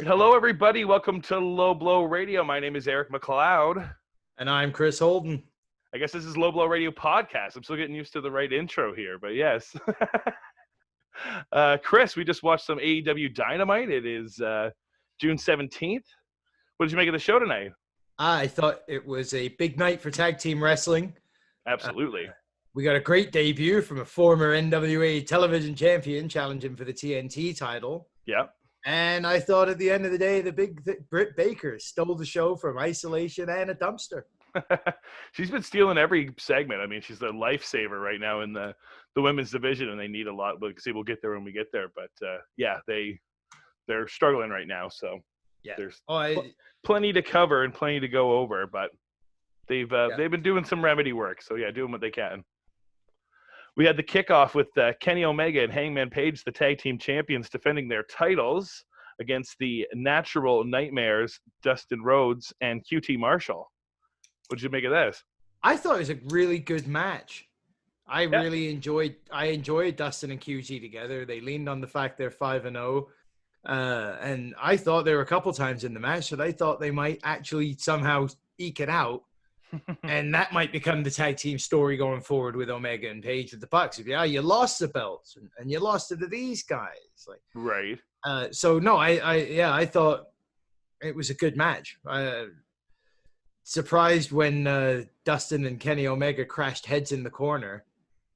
Hello, everybody. Welcome to LowBlowRadio. My name is Eric McLeod. And I'm Chris Holden. I guess this is LowBlowRadio podcast. I'm still getting used to the right intro here, but yes. Chris, we just watched some AEW Dynamite. It is June 17th. What did you make of the show tonight? I thought it was a big night for tag team wrestling. Absolutely. We got a great debut from a former NWA television champion challenging for the TNT title. Yeah. And I thought at the end of the day, the big Britt Baker stole the show from isolation and a dumpster. She's been stealing every segment. I mean, she's the lifesaver right now in the women's division, and they need a lot. We'll see, we'll get there when we get there. But, yeah, they're struggling right now. So yeah, there's plenty to cover and plenty to go over. But they've been doing some remedy work. So, yeah, doing what they can. We had the kickoff with Kenny Omega and Hangman Page, the tag team champions, defending their titles against the Natural Nightmares, Dustin Rhodes, and QT Marshall. What did you make of this? I thought it was a really good match. I enjoyed Dustin and QT together. They leaned on the fact they're 5-0. And I thought there were a couple times in the match that I thought they might actually somehow eke it out. And that might become the tag team story going forward with Omega and Page with the Bucks. If you lost the belts and you lost it to these guys, like right. So no, I thought it was a good match. Surprised when Dustin and Kenny Omega crashed heads in the corner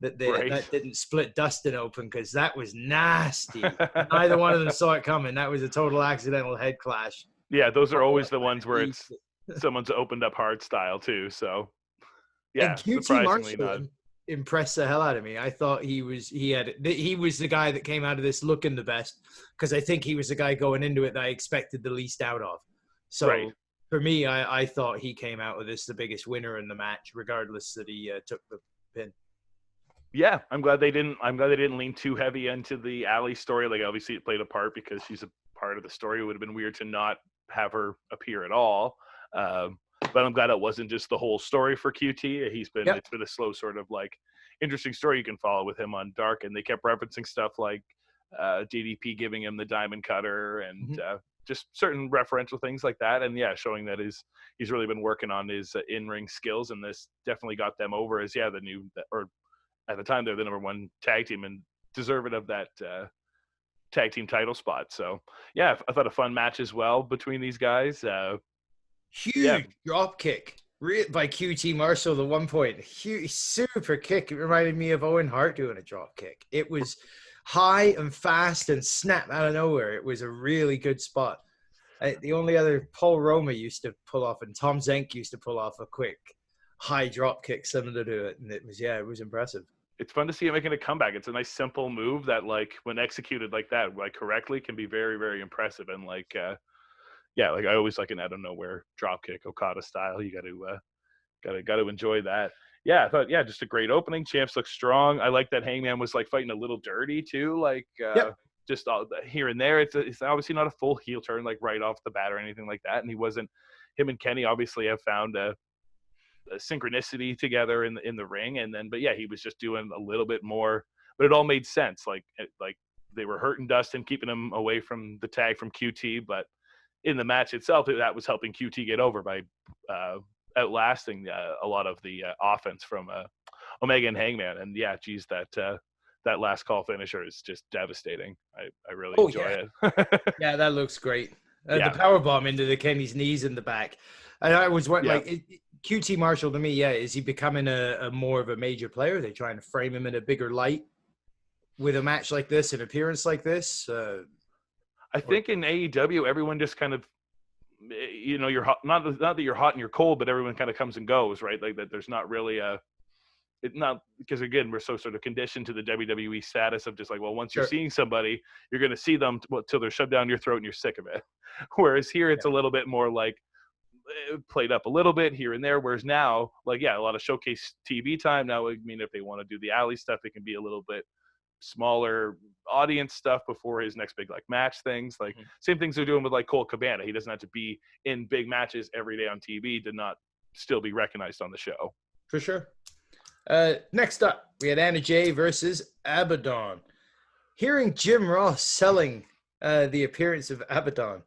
that didn't split Dustin open, because that was nasty. Neither one of them saw it coming. That was a total accidental head clash. Yeah, those are always the ones where it's someone's opened up hard style too. So yeah, and QT Marshall impressed the hell out of me. I thought he was the guy that came out of this looking the best, because I think he was the guy going into it that I expected the least out of. So for me, I thought he came out of this the biggest winner in the match, regardless that he took the pin. Yeah, I'm glad they didn't lean too heavy into the Allie story. Like, obviously it played a part because she's a part of the story. It would have been weird to not have her appear at all. But I'm glad it wasn't just the whole story for QT. It's been a slow sort of like interesting story you can follow with him on Dark, and they kept referencing stuff like DDP giving him the diamond cutter and just certain referential things like that. And yeah, showing that he's really been working on his in-ring skills, and this definitely got them over as at the time they're the number one tag team and deserving of that tag team title spot. So yeah, I thought a fun match as well between these guys. Huge drop kick by QT Marshall at one point. Huge, super kick. It reminded me of Owen Hart doing a drop kick. It was high and fast and snap out of nowhere. It was a really good spot. The only other, Paul Roma used to pull off, and Tom Zenk used to pull off a quick high drop kick similar to it. And it was impressive. It's fun to see it making a comeback. It's a nice simple move that, like, when executed like that, like correctly, can be very, very impressive. And like, like I always like an out of nowhere drop kick, Okada style. You got to enjoy that. Yeah, I thought just a great opening. Champs look strong. I like that Hangman was like fighting a little dirty too, like just all here and there. It's obviously not a full heel turn like right off the bat or anything like that. And he wasn't. Him and Kenny obviously have found a synchronicity together in the ring, and then but yeah, he was just doing a little bit more, but it all made sense. Like they were hurting Dustin, keeping him away from the tag from QT, but in the match itself, that was helping QT get over by outlasting a lot of the offense from Omega and Hangman. And yeah, geez, that last call finisher is just devastating. I really enjoy it. Yeah, that looks great. The power bomb into the Kenny's knees in the back. And I was wondering, QT Marshall to me, is he becoming a more of a major player? Are they trying to frame him in a bigger light with a match like this, an appearance like this? I think in AEW, everyone just kind of, you're hot, not that you're hot and you're cold, but everyone kind of comes and goes, right? Like that, there's not really because again, we're so sort of conditioned to the WWE status of just like, well, once you're seeing somebody, you're going to see them till they're shoved down your throat and you're sick of it. Whereas here, it's a little bit more like played up a little bit here and there. Whereas now, like, a lot of showcase TV time. Now, I mean, if they want to do the alley stuff, it can be a little bit smaller audience stuff before his next big like match things. Like same things they're doing with like Colt Cabana. He doesn't have to be in big matches every day on TV to not still be recognized on the show. For sure. Next up, we had Anna Jay versus Abaddonn. Hearing Jim Ross selling the appearance of Abaddonn,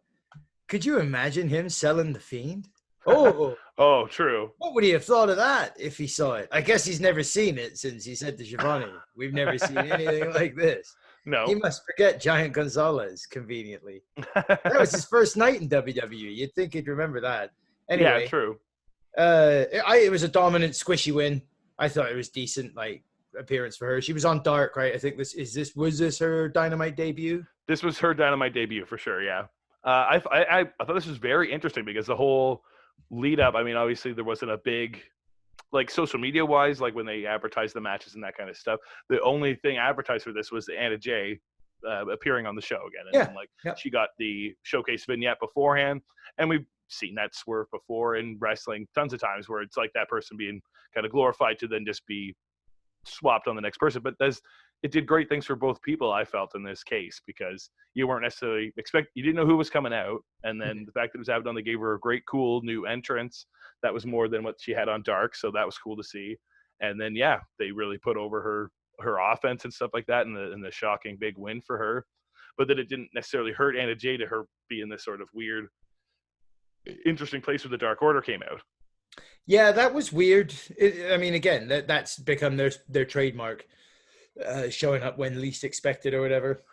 Could you imagine him selling the Fiend? Oh, Oh, true. what would he have thought of that if he saw it? I guess he's never seen it since he said to Giovanni, "We've never seen anything like this." He No. must forget Giant Gonzalez conveniently. That was his first night in WWE. You'd think he'd remember that. Yeah, Anyway, true. it was a dominant, squishy win. I thought it was decent, like appearance for her. She was on Dark, right? I think was this her Dynamite debut? This was her Dynamite debut for sure. Yeah. I thought this was very interesting because the whole lead up. I mean, obviously there wasn't a big, like social media wise, like when they advertised the matches and that kind of stuff. The only thing advertised for this was Anna Jay appearing on the show again, and then, like she got the showcase vignette beforehand, and we've seen that swerve before in wrestling tons of times where it's like that person being kind of glorified to then just be swapped on the next person. But it did great things for both people, I felt, in this case, because you weren't necessarily you didn't know who was coming out, and then the fact that it was Abaddon, they gave her a great cool new entrance that was more than what she had on Dark, so that was cool to see. And then they really put over her offense and stuff like that, and the shocking big win for her. But that it didn't necessarily hurt Anna Jay to her be in this sort of weird, interesting place where the Dark Order came out. Yeah, that was weird. I mean, again, that's become their trademark, showing up when least expected or whatever.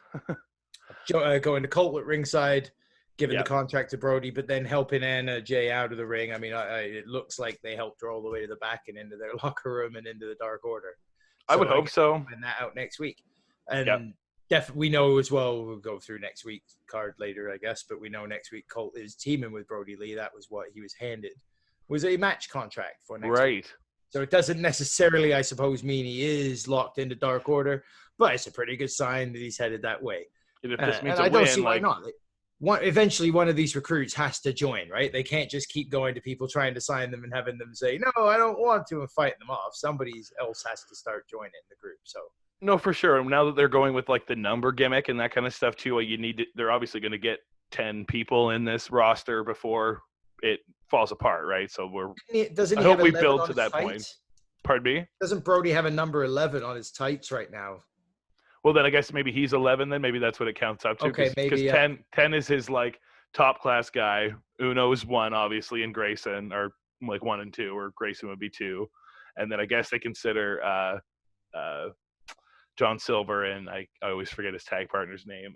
Going to Colt at ringside, giving the contract to Brody, but then helping Anna Jay out of the ring. I mean, it looks like they helped her all the way to the back and into their locker room and into the Dark Order. So I would hope so. Find that out next week. And definitely, we know as well, we'll go through next week's card later, I guess, but we know next week Colt is teaming with Brody Lee. That was what he was handed, was a match contract for next week. So it doesn't necessarily, I suppose, mean he is locked into Dark Order, but it's a pretty good sign that he's headed that way. And if this means I don't see why not. Eventually, one of these recruits has to join, right? They can't just keep going to people trying to sign them and having them say, "No, I don't want to," and fighting them off. Somebody else has to start joining the group. So no, for sure. And now that they're going with like the number gimmick and that kind of stuff too, they're obviously going to get 10 people in this roster before it falls apart, right? So I hope we build to that point. Pardon me? Doesn't Brody have a number 11 on his tights right now? Well, then I guess maybe he's 11 then. Maybe that's what it counts up to. Okay, maybe. Because 10 is his, like, top-class guy. Uno is 1, obviously, and Grayson are, like, 1 and 2, or Grayson would be 2. And then I guess they consider John Silver, and I always forget his tag partner's name,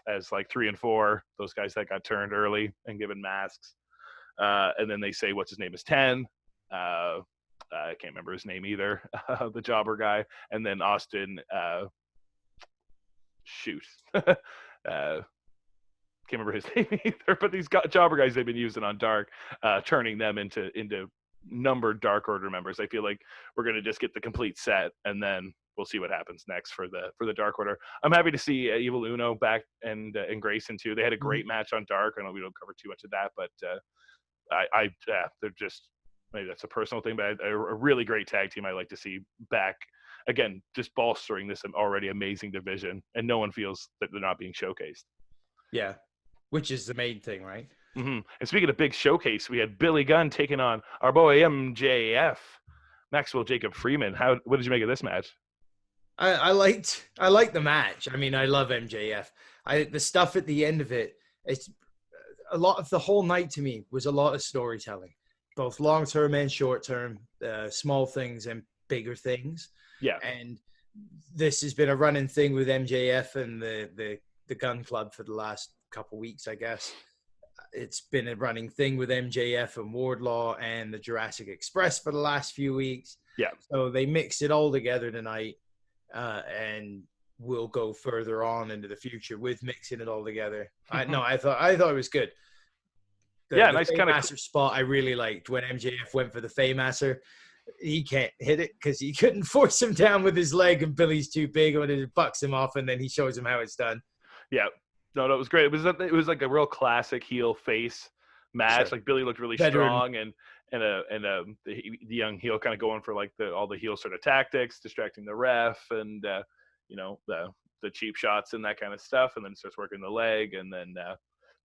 as, like, 3 and 4, those guys that got turned early and given masks. And then they say what's his name is 10. I can't remember his name either, the jobber guy. And then Austin... can't remember his name either, but these jobber guys they've been using on Dark, turning them into numbered Dark Order members. I feel like we're going to just get the complete set, and then we'll see what happens next for the Dark Order. I'm happy to see Evil Uno back and Grayson too. They had a great match on Dark. I know we don't cover too much of that, but they're just, maybe that's a personal thing, but a really great tag team I like to see back. Again, just bolstering this already amazing division, and no one feels that they're not being showcased. Yeah, which is the main thing, right? Mm-hmm. And speaking of big showcase, we had Billy Gunn taking on our boy MJF, Maxwell Jacob Freeman. What did you make of this match? I liked the match. I mean, I love MJF. The stuff at the end of it, it's a lot of the whole night to me was a lot of storytelling, both long term and short term, small things and bigger things. Yeah. And this has been a running thing with MJF and the Gun Club for the last couple weeks, I guess. It's been a running thing with MJF and Wardlaw and the Jurassic Express for the last few weeks. Yeah. So they mixed it all together tonight, and we'll go further on into the future with mixing it all together. I thought it was good. The nice kind of spot I really liked when MJF went for the Faymaster. He can't hit it because he couldn't force him down with his leg, and Billy's too big, and it bucks him off, and then he shows him how it's done. Yeah, no, that was great. It was like a real classic heel face match. Sure. Like Billy looked really strong, and the young heel kind of going for like all the heel sort of tactics, distracting the ref, and the cheap shots and that kind of stuff, and then starts working the leg, and then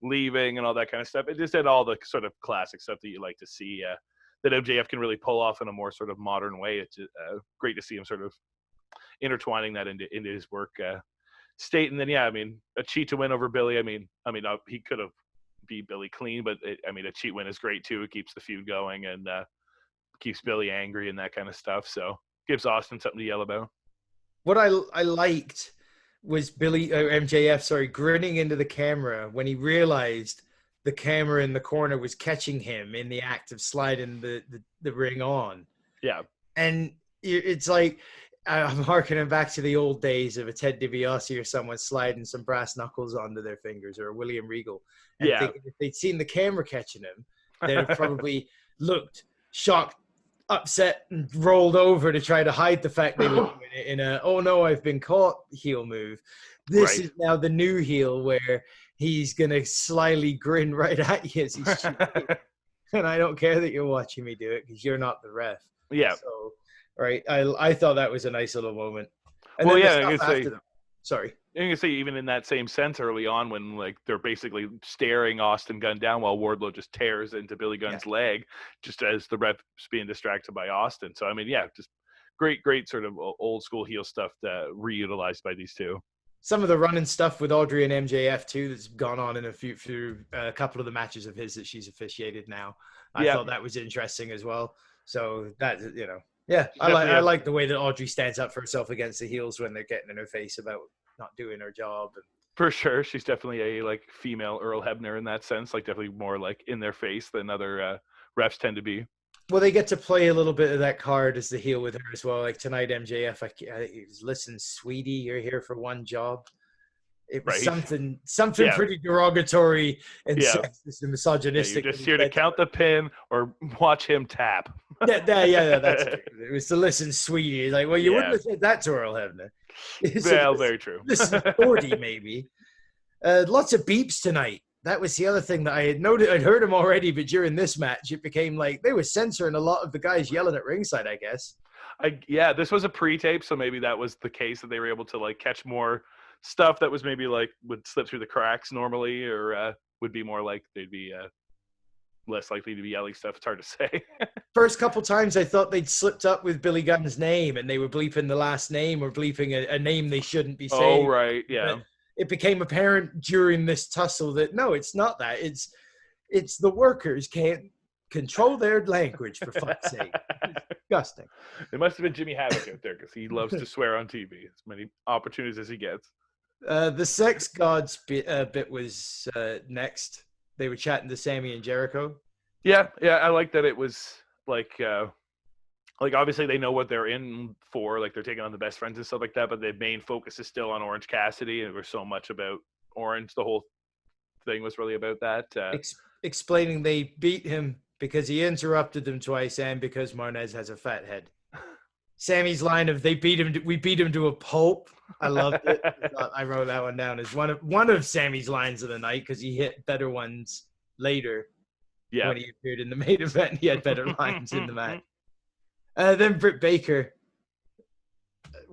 leaving and all that kind of stuff. It just had all the sort of classic stuff that you like to see. That MJF can really pull off in a more sort of modern way. It's great to see him sort of intertwining that into his work state. And then, a cheat to win over Billy. I mean, he could have beat Billy clean, but a cheat win is great too. It keeps the feud going and keeps Billy angry and that kind of stuff. So gives Austin something to yell about. What I liked was MJF, grinning into the camera when he realized the camera in the corner was catching him in the act of sliding the ring on. Yeah. And it's like, I'm harkening back to the old days of a Ted DiBiase or someone sliding some brass knuckles onto their fingers, or a William Regal. And thinking if they'd seen the camera catching him, they'd have probably looked shocked, upset, and rolled over to try to hide the fact they were doing it in a, oh no, I've been caught heel move. This is now the new heel where he's going to slyly grin right at you as he's shooting. And I don't care that you're watching me do it because you're not the ref. Yeah. So, right. I thought that was a nice little moment. And well, then yeah, sorry. You can see even in that same sense early on when like they're basically staring Austin Gunn down while Wardlow just tears into Billy Gunn's leg, just as the ref's being distracted by Austin. So just great sort of old school heel stuff that reutilized by these two. Some of the running stuff with Audrey and MJF too that's gone on in a couple of the matches of his that she's officiated now. I thought that was interesting as well. So that I like the way that Audrey stands up for herself against the heels when they're getting in her face about not doing her job. For sure, she's definitely a like female Earl Hebner in that sense, like definitely more like in their face than other refs tend to be. Well, they get to play a little bit of that card as the heel with her as well. Like tonight, MJF, listen, sweetie, you're here for one job. It was something pretty derogatory and sexist and misogynistic. You're just here to count the pin or watch him tap. That's true. It was to listen, sweetie. Like, well, you wouldn't have said that to Earl Hebner. Very true. Listen, 40 maybe. Lots of beeps tonight. That was the other thing that I had noted. I'd heard him already, but during this match, it became like they were censoring a lot of the guys yelling at ringside, I guess. This was a pre-tape, so maybe that was the case that they were able to like catch more stuff that was maybe like would slip through the cracks normally, or would be more like they'd be less likely to be yelling stuff. It's hard to say. First couple times I thought they'd slipped up with Billy Gunn's name and they were bleeping the last name or bleeping a name they shouldn't be saying. Oh, right. Yeah. But it became apparent during this tussle that no, it's not that. It's the workers can't control their language, for fuck's sake. It's disgusting. It must have been Jimmy Havoc out there because he loves to swear on TV as many opportunities as he gets. The Sex Gods bit was next. They were chatting to Sammy and Jericho. Yeah, I like that it was like obviously they know what they're in for, like they're taking on the best friends and stuff like that, but the main focus is still on Orange Cassidy, and there's so much about Orange. The whole thing was really about that. Explaining they beat him because he interrupted them twice and because Marnez has a fat head. Sammy's line of we beat him to a pulp. I loved it. I wrote that one down as one of Sammy's lines of the night because he hit better ones later. Yeah. When he appeared in the main event, he had better lines in the match. Then Britt Baker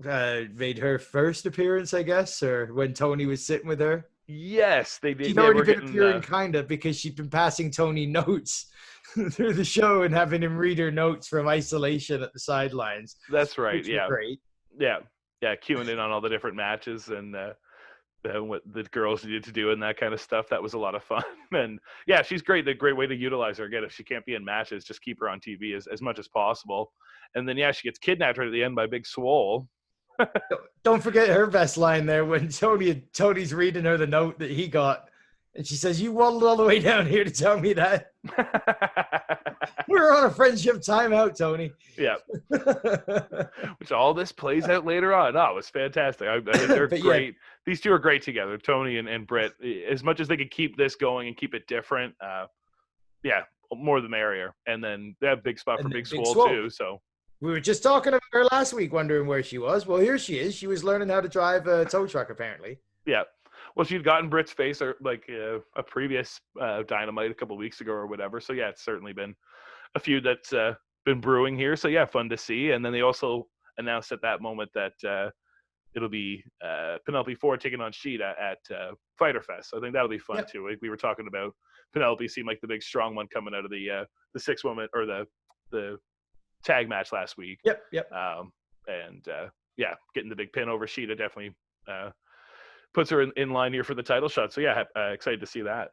made her first appearance, I guess, or when Tony was sitting with her. Yes, they did. She'd already been appearing kind of because she'd been passing Tony notes through the show and having him read her notes from isolation at the sidelines. That's right. Yeah. Great. Yeah. Queuing in on all the different matches and what the girls needed to do and that kind of stuff. That was a lot of fun. And yeah, she's great. The great way to utilize her. Again, if she can't be in matches, just keep her on TV as much as possible. And then, she gets kidnapped right at the end by Big Swole. Don't forget her best line there when Tony's reading her the note that he got. And she says, "You waddled all the way down here to tell me that." We're on a friendship timeout, Tony. Yeah. Which all this plays out later on. Oh, it was fantastic. I think they're great. Yeah. These two are great together, Tony and Britt. As much as they could keep this going and keep it different, more the merrier. And then they have a big spot for Big Swole too. So we were just talking about her last week, wondering where she was. Well, here she is. She was learning how to drive a tow truck, apparently. Yeah. Well, she'd gotten Britt's face or like a previous Dynamite a couple of weeks ago or whatever. So yeah, it's certainly been a feud that's been brewing here. So yeah, fun to see. And then they also announced at that moment that it'll be Penelope Ford taking on Sheeta at Fyter Fest. So I think that'll be fun too. We were talking about Penelope seemed like the big strong one coming out of the 6-woman or the tag match last week. Yep. Getting the big pin over Sheeta definitely puts her in line here for the title shot. So yeah, excited to see that.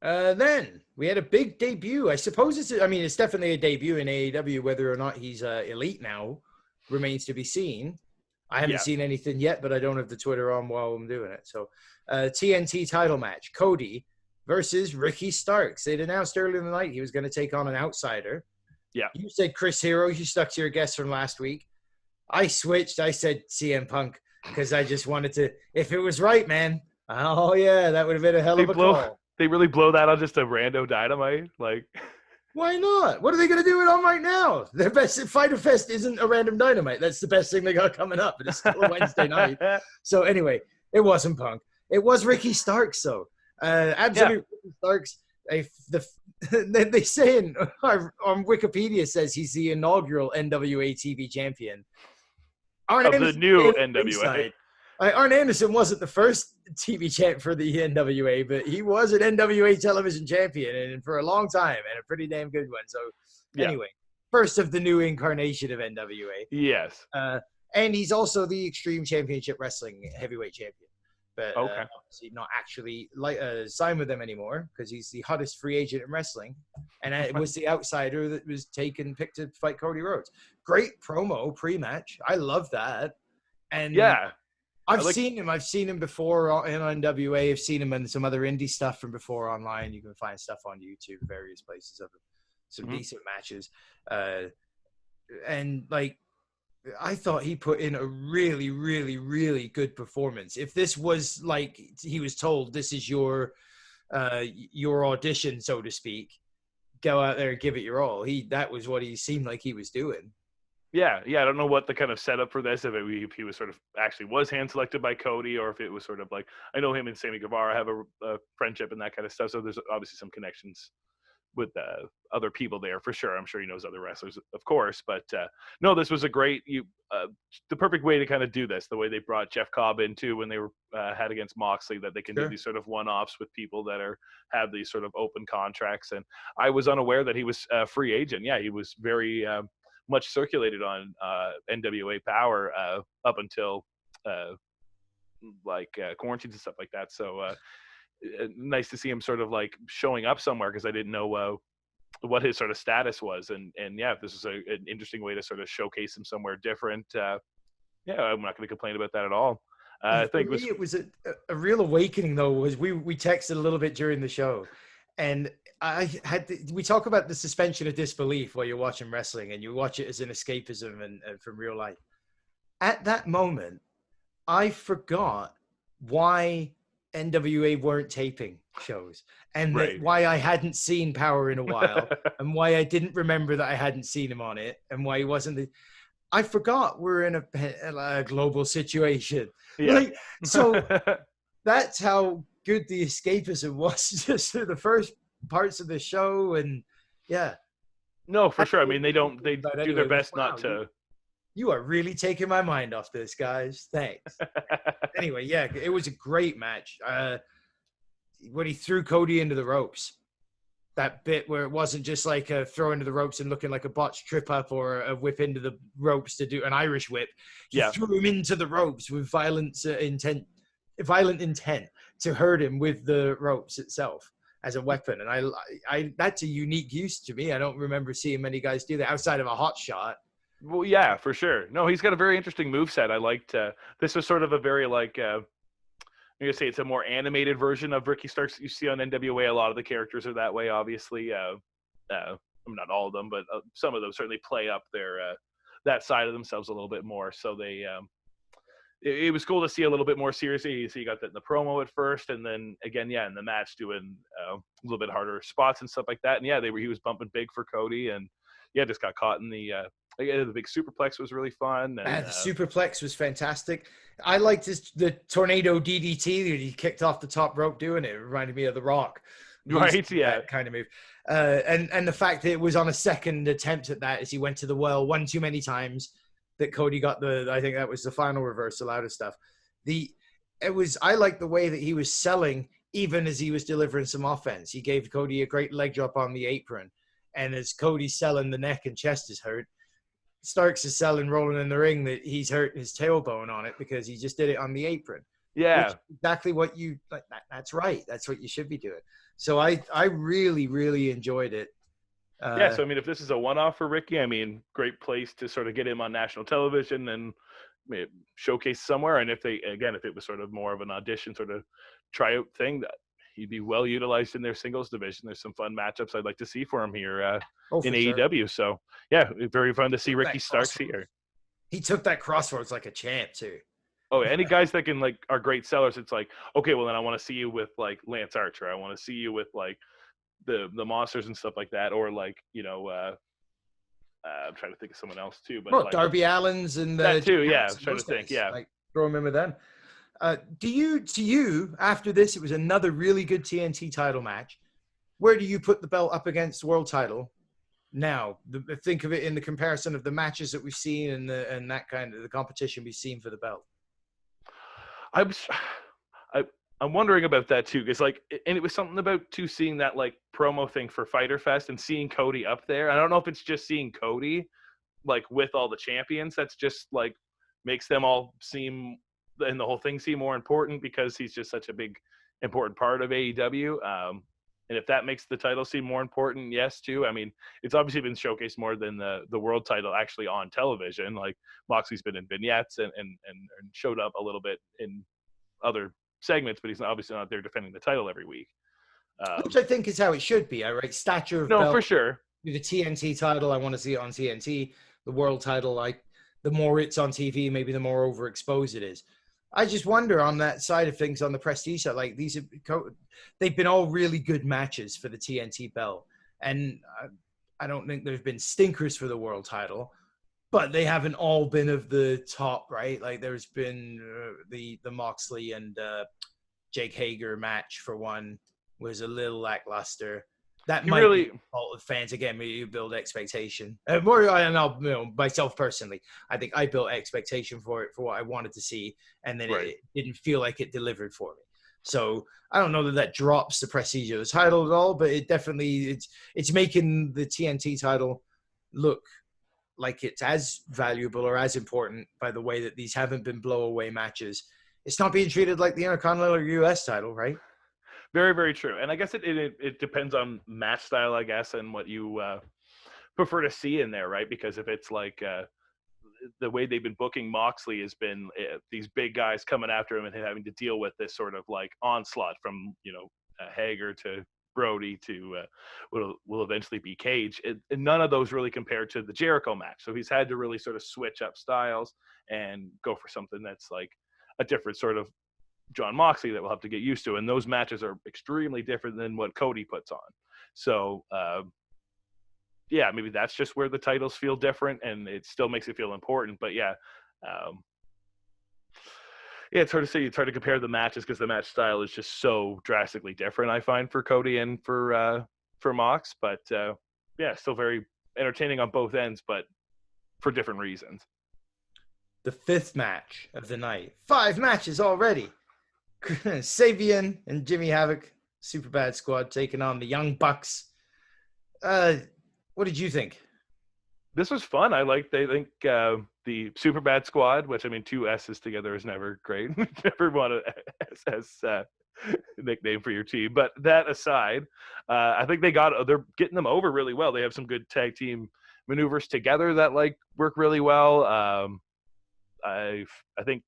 Then we had a big debut. I suppose it's definitely a debut in AEW. Whether or not he's elite now remains to be seen. I haven't seen anything yet, but I don't have the Twitter on while I'm doing it. So, TNT title match: Cody versus Ricky Starks. They'd announced earlier in the night he was going to take on an outsider. Yeah. You said Chris Hero. You stuck to your guess from last week. I switched. I said CM Punk because I just wanted to. If it was right, man. Oh yeah, that would have been a hell of a call. They really blow that on just a rando Dynamite, like. Why not? What are they going to do it on right now? Their best Fighter Fest isn't a random Dynamite. That's the best thing they got coming up. But it's still a Wednesday night. So anyway, it wasn't Punk. It was Ricky Starks, though. Ricky Starks. They say on Wikipedia says he's the inaugural NWA TV champion. The new NWA. Arn Anderson wasn't the first TV champ for the NWA, but he was an NWA television champion and for a long time and a pretty damn good one. So anyway, first of the new incarnation of NWA. Yes. And he's also the Extreme Championship Wrestling heavyweight champion. But obviously not actually signed with them anymore because he's the hottest free agent in wrestling. And it was the outsider that was picked to fight Cody Rhodes. Great promo pre-match. I love that. And I've seen him. I've seen him before in NWA. I've seen him in some other indie stuff from before online. You can find stuff on YouTube, various places of him. Some decent matches. And like, I thought he put in a really, really, really good performance. If this was like he was told, this is your audition, so to speak, go out there and give it your all. That was what he seemed like he was doing. Yeah. I don't know what the kind of setup for this, if he was sort of actually was hand selected by Cody, or if it was sort of like, I know him and Sammy Guevara have a friendship and that kind of stuff. So there's obviously some connections with other people there for sure. I'm sure he knows other wrestlers, of course. But no, this was a great, the perfect way to kind of do this. The way they brought Jeff Cobb in too when they were had against Moxley, that they can do these sort of one-offs with people that have these sort of open contracts. And I was unaware that he was a free agent. Yeah, he was very much circulated on NWA Power up until quarantines and stuff like that. So nice to see him sort of like showing up somewhere, because I didn't know what his sort of status was. And yeah, if this is an interesting way to sort of showcase him somewhere different, I'm not going to complain about that at all. I think it was a real awakening, though. Was we texted a little bit during the show, and we talk about the suspension of disbelief while you're watching wrestling, and you watch it as an escapism and from real life. At that moment, I forgot why NWA weren't taping shows, and why I hadn't seen Power in a while, and why I didn't remember that I hadn't seen him on it, and why he wasn't. I forgot we're in a global situation. Yeah. So that's how good the escapism was, just through the first parts of the show. And no, for sure. I mean, they do their best not to. You are really taking my mind off this, guys. Thanks. Anyway, it was a great match. When he threw Cody into the ropes, that bit where it wasn't just like a throw into the ropes and looking like a botched trip up or a whip into the ropes to do an Irish whip. He threw him into the ropes with violent intent to hurt him with the ropes itself as a weapon. And I that's a unique use to me. I don't remember seeing many guys do that outside of a hot shot. Well, yeah, for sure. No, he's got a very interesting moveset. I liked this was sort of a very like I'm gonna say it's a more animated version of Ricky Starks that you see on NWA. A lot of the characters are that way, obviously. Not all of them, but some of them certainly play up their that side of themselves a little bit more. So they it was cool to see a little bit more seriously. So you got that in the promo at first, and then again, in the match doing a little bit harder spots and stuff like that. And he was bumping big for Cody, and just got caught in the big superplex was really fun. And, the superplex was fantastic. I liked the tornado DDT that he kicked off the top rope doing it. It reminded me of The Rock. Right, yeah. That kind of move. And the fact that it was on a second attempt at that as he went to the well one too many times, that Cody got I think that was the final reversal out of stuff. I liked the way that he was selling even as he was delivering some offense. He gave Cody a great leg drop on the apron. And as Cody's selling the neck and chest is hurt, Starks is selling rolling in the ring that he's hurt his tailbone on it because he just did it on the apron. Yeah. Exactly what you like. That's right. That's what you should be doing. So I really, really enjoyed it. Yeah, so I mean, if this is a one-off for Ricky, I mean, great place to sort of get him on national television and showcase somewhere. And if it was sort of more of an audition sort of tryout thing, that he'd be well utilized in their singles division. There's some fun matchups I'd like to see for him here in AEW. Sure. So yeah, very fun to see Ricky Starks here. He took that crossroads like a champ too. Oh, any guys that can are great sellers. It's like, okay, well then I want to see you with like Lance Archer. I want to see you with like the monsters and stuff like that, or like I'm trying to think of someone else too, but like, Darby Allin's and that too. Yeah, I'm trying to think. Yeah, like throw him in with them. To you, after this, it was another really good TNT title match. Where do you put the belt up against the world title? Now, think of it in the comparison of the matches that we've seen and that kind of the competition we've seen for the belt. I'm wondering about that too, because and it was something about seeing that like promo thing for Fyter Fest and seeing Cody up there. I don't know if it's just seeing Cody like with all the champions that's just like makes them all seem and the whole thing seem more important because he's just such a big important part of AEW. And if that makes the title seem more important, yes, too. I mean, it's obviously been showcased more than the world title actually on television. Like Moxley's been in vignettes and showed up a little bit in other segments, but he's obviously not there defending the title every week. Which I think is how it should be. I write stature of belt, for sure. The TNT title, I want to see it on TNT. The world title, the more it's on TV, maybe the more overexposed it is. I just wonder on that side of things, on the prestige side, like they've been all really good matches for the TNT belt. And I don't think there's been stinkers for the world title, but they haven't all been of the top, right? Like there's been the Moxley and Jake Hager match for one was a little lackluster. That might be the fault of fans. Again, maybe you build expectation. Myself personally, I think I built expectation for it, for what I wanted to see, and then it didn't feel like it delivered for me. So I don't know that drops the prestige of the title at all, but it definitely it's making the TNT title look like it's as valuable or as important by the way that these haven't been blow-away matches. It's not being treated like the Intercontinental or US title, right? Very, very true. And I guess it depends on match style, I guess, and what you prefer to see in there, right? Because if it's like the way they've been booking Moxley has been these big guys coming after him and having to deal with this sort of like onslaught from, Hager to Brody to will eventually be Cage. And none of those really compared to the Jericho match. So he's had to really sort of switch up styles and go for something that's like a different sort of John Moxley that we'll have to get used to. And those matches are extremely different than what Cody puts on. So, maybe that's just where the titles feel different and it still makes it feel important. But it's hard to say. It's hard to compare the matches because the match style is just so drastically different, I find, for Cody and for Mox. But, still very entertaining on both ends, but for different reasons. The fifth match of the night. 5 matches already. Sabian and Jimmy Havoc, Superbad Squad, taking on the Young Bucks. What did you think? This was fun. I think the Superbad Squad, which I mean, 2 S's together is never great. Never want to as nickname for your team. But that aside, I think they're getting them over really well. They have some good tag team maneuvers together that like work really well. I think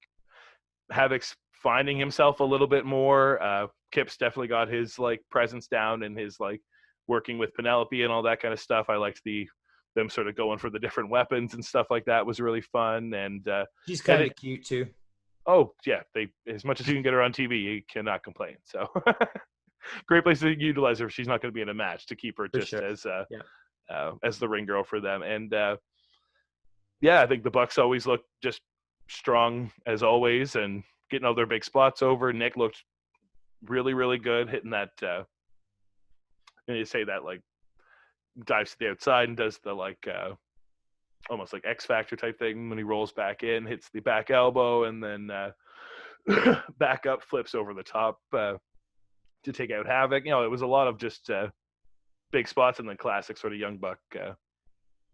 Havoc's finding himself a little bit more. Kip's definitely got his like presence down and his like working with Penelope and all that kind of stuff. I liked them sort of going for the different weapons and stuff like that was really fun. And she's kind of cute too. Oh yeah, they as much as you can get her on TV, you cannot complain. So great place to utilize her if she's not going to be in a match to keep her just as the ring girl for them. And I think the Bucks always look just strong as always and getting all their big spots over. Nick looked really, really good hitting that. And you say that like dives to the outside and does the like almost like X Factor type thing when he rolls back in, hits the back elbow, and then back up, flips over the top to take out Havoc. It was a lot of just big spots and then classic sort of Young Buck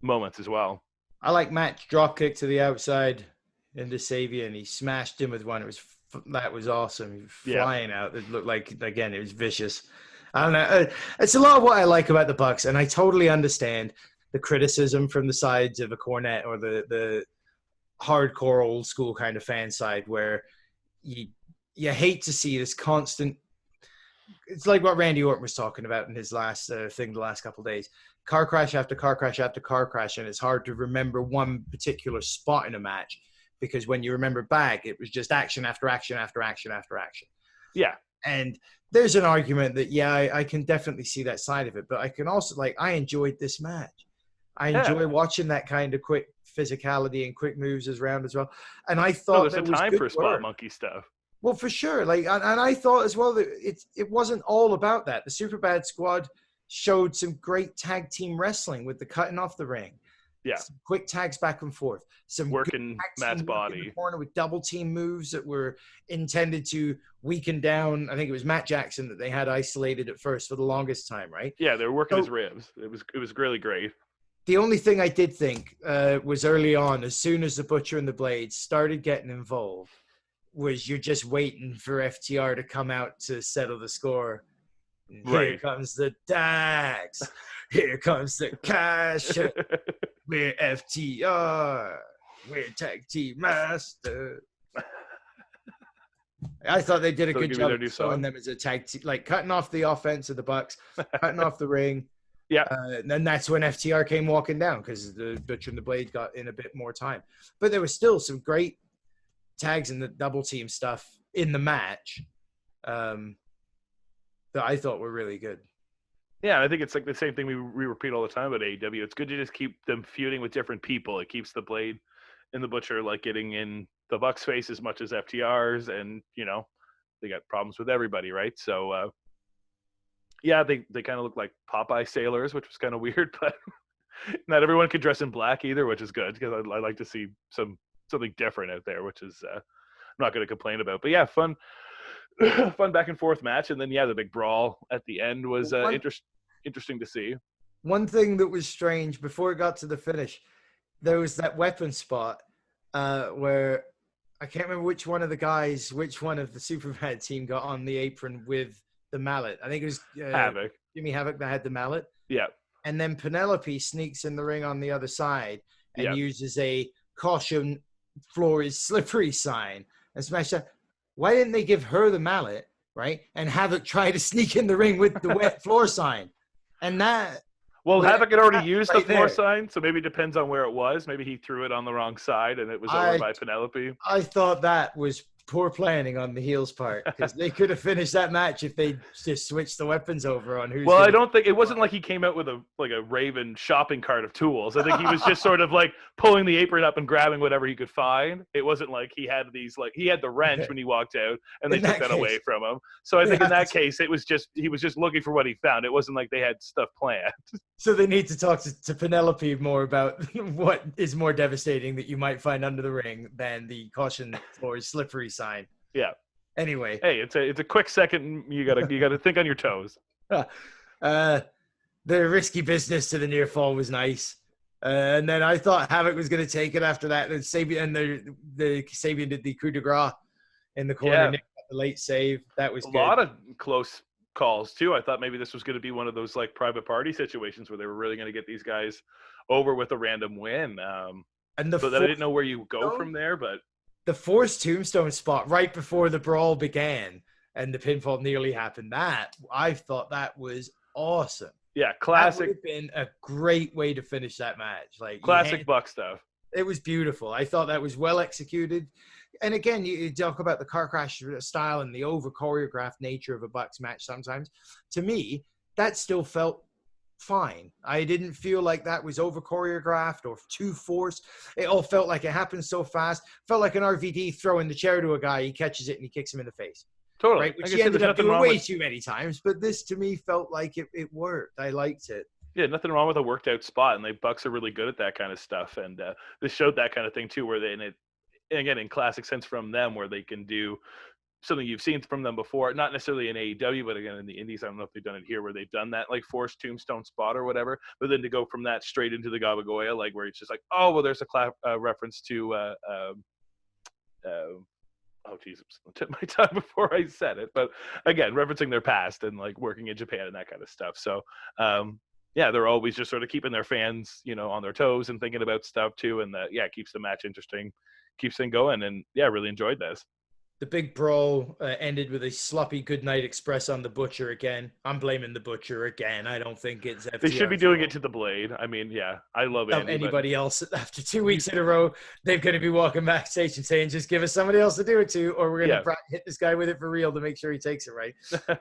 moments as well. I like Matt's drop kick to the outside into Sabian, and he smashed him with one. That was awesome. Flying out. It looked like, again, it was vicious. I don't know. It's a lot of what I like about the Bucks, and I totally understand the criticism from the sides of a Cornette or the hardcore old school kind of fan side, where you hate to see this constant. It's like what Randy Orton was talking about in his last thing the last couple of days. Car crash after car crash after car crash, and it's hard to remember one particular spot in a match because when you remember back, it was just action after action after action after action. Yeah. And there's an argument that, I can definitely see that side of it, but I can also, I enjoyed this match. I enjoy watching that kind of quick physicality and quick moves around as well. And I thought there's a time for spot monkey stuff. Well, for sure. And I thought as well that it wasn't all about that. The Superbad squad showed some great tag team wrestling with the cutting off the ring. Yeah. Some quick tags back and forth. Some working Matt's body. In the corner with double team moves that were intended to weaken down. I think it was Matt Jackson that they had isolated at first for the longest time, right? Yeah, they were working his ribs. It was really great. The only thing I did think was early on, as soon as the Butcher and the Blade started getting involved, was you're just waiting for FTR to come out to settle the score. Right. Here comes the tags. Here comes the cash. We're FTR. We're tag team master. I thought they did a good job showing them as a tag team, like cutting off the offense of the Bucks, cutting off the ring. Yeah. And then that's when FTR came walking down because the Butcher and the Blade got in a bit more time. But there was still some great tags and the double team stuff in the match that I thought were really good. Yeah, I think it's like the same thing we repeat all the time about AEW. It's good to just keep them feuding with different people. It keeps the Blade and the Butcher getting in the Bucks' face as much as FTR's, and they got problems with everybody, right? So yeah, they kind of look like Popeye sailors, which was kind of weird, but not everyone could dress in black either, which is good because I like to see something different out there, which is I'm not going to complain about. But yeah, fun back and forth match, and then the big brawl at the end was interesting to see. One thing that was strange before it got to the finish, there was that weapon spot where I can't remember which one of the Superbad team got on the apron with the mallet. I think it was Havoc. Jimmy Havoc that had the mallet. Yeah. And then Penelope sneaks in the ring on the other side and uses a caution, floor is slippery sign and smash that. Why didn't they give her the mallet, right? And Havoc try to sneak in the ring with the wet floor sign. And that... Well, Havoc had already used the floor sign, so maybe it depends on where it was. Maybe he threw it on the wrong side and it was over by Penelope. I thought that was poor planning on the heels' part because they could have finished that match if they just switched the weapons over on who's. Well, I don't think it wasn't like he came out with a Raven shopping cart of tools. I think he was just sort of pulling the apron up and grabbing whatever he could find. It wasn't like he had he had the wrench when he walked out and they took that away from him. So I think in that case he was just looking for what he found. It wasn't like they had stuff planned. So they need to talk to Penelope more about what is more devastating that you might find under the ring than the caution or slippery sign. Yeah. Anyway. Hey, it's a quick second. You gotta think on your toes. The risky business to the near fall was nice. And then I thought Havoc was going to take it after that. And Sabian Sabian did the coup de grace in the corner. Yeah. Nick got the late save. That was good. A lot of close calls too. I thought maybe this was going to be one of those private party situations where they were really going to get these guys over with a random win. I didn't know where you go from there, but the forced tombstone spot right before the brawl began and the pinfall nearly happened. I thought that was awesome. Yeah, classic. That would have been a great way to finish that match. Classic Buck stuff. It was beautiful. I thought that was well executed. And again, you talk about the car crash style and the over choreographed nature of a Bucks match sometimes. To me, that still felt fine. I didn't feel like that was over choreographed or too forced. It all felt like it happened so fast. Felt like an RVD throwing the chair to a guy. He catches it and he kicks him in the face. Totally. Right? Which he ended up doing way too many times. But this to me felt like it worked. I liked it. Yeah, nothing wrong with a worked out spot, and the Bucks are really good at that kind of stuff. And this showed that kind of thing too, where again, in classic sense from them, where they can do something you've seen from them before, not necessarily in AEW, but again in the Indies. I don't know if they've done it here, where they've done that forced tombstone spot or whatever. But then to go from that straight into the Gabagoya, where it's just oh well, there's a reference to oh geez, I'm just gonna tip my tongue before I said it. But again, referencing their past and like working in Japan and that kind of stuff. So yeah, they're always just sort of keeping their fans, on their toes and thinking about stuff too. And that, yeah, keeps the match interesting, keeps things going. And yeah, really enjoyed this. The big brawl ended with a sloppy goodnight express on the Butcher again. I'm blaming the Butcher again. I don't think it's FTR. They should be doing it to the Blade. I mean, yeah, I love anybody else after 2 weeks in a row. They're going to be walking backstage and saying, just give us somebody else to do it to, or we're going to hit this guy with it for real to make sure he takes it right.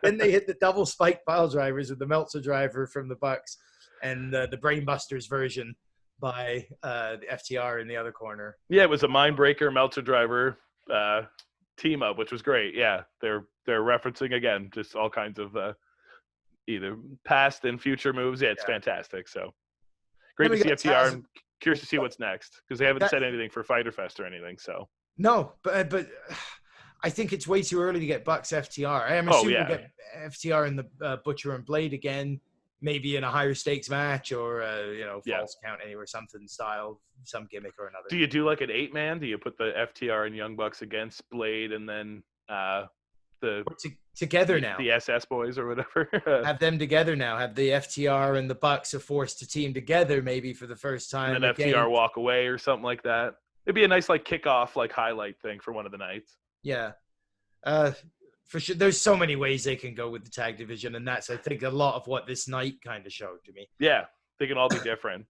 Then they hit the double spike pile drivers with the Meltzer driver from the Bucks and the Brainbusters version by the FTR in the other corner. Yeah, it was a Mindbreaker Meltzer driver team up, which was great. Yeah, they're referencing again just all kinds of either past and future moves. Yeah, it's fantastic. So great to see FTR. I'm curious to see what's next because they haven't said anything for Fyter Fest or anything. So no, but I think it's way too early to get Bucks FTR. I'm assuming we'll get FTR and the Butcher and Blade again, maybe in a higher stakes match or false count anywhere, something style, some gimmick or another. Do you do like an 8-man? Do you put the FTR and Young Bucks against Blade and then together now? The SS boys or whatever. Have them together now. Have the FTR and the Bucks are forced to team together maybe for the first time. And then FTR walk away or something like that. It'd be a nice like kickoff, like highlight thing for one of the nights. Yeah. For sure, there's so many ways they can go with the tag division, and that's, I think, a lot of what this night kind of showed to me. Yeah, they can all be different.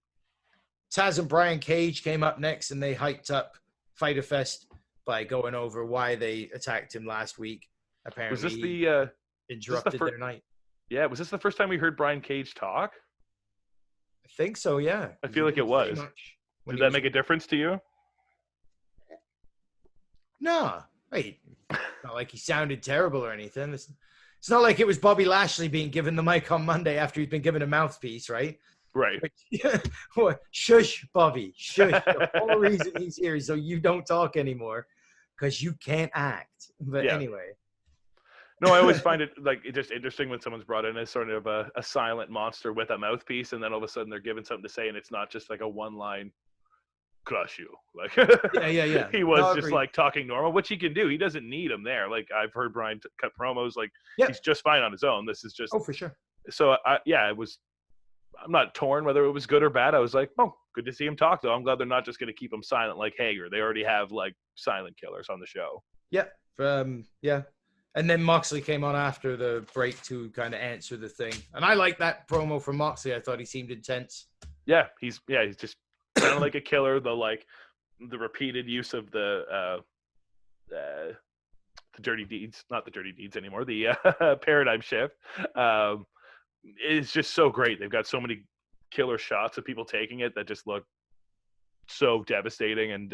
Taz and Brian Cage came up next, and they hyped up Fyter Fest by going over why they attacked him last week. Apparently, was this the interrupted their night? Yeah, was this the first time we heard Brian Cage talk? I think so. Yeah, I feel like it was. Did that make a difference to you? No. Wait, not like he sounded terrible or anything. It's not like it was Bobby Lashley being given the mic on Monday after he's been given a mouthpiece, right? Right. Shush, Bobby. Shush. The whole reason he's here is so you don't talk anymore because you can't act. But anyway. No, I always find it just interesting when someone's brought in as sort of a silent monster with a mouthpiece, and then all of a sudden they're given something to say, and it's not just like a one-line crush you. Like yeah. He was just like talking normal, which he can do. He doesn't need him there. Like I've heard Brian cut promos. Like he's just fine on his own. This is just for sure. So it was. I'm not torn whether it was good or bad. I was like, oh, good to see him talk though. I'm glad they're not just going to keep him silent like Hager. They already have like silent killers on the show. Yeah. And then Moxley came on after the break to kind of answer the thing. And I like that promo from Moxley. I thought he seemed intense. Yeah, he's just kind of like a killer. The repeated use of the dirty deeds, not the dirty deeds anymore. The paradigm shift is just so great. They've got so many killer shots of people taking it that just look so devastating and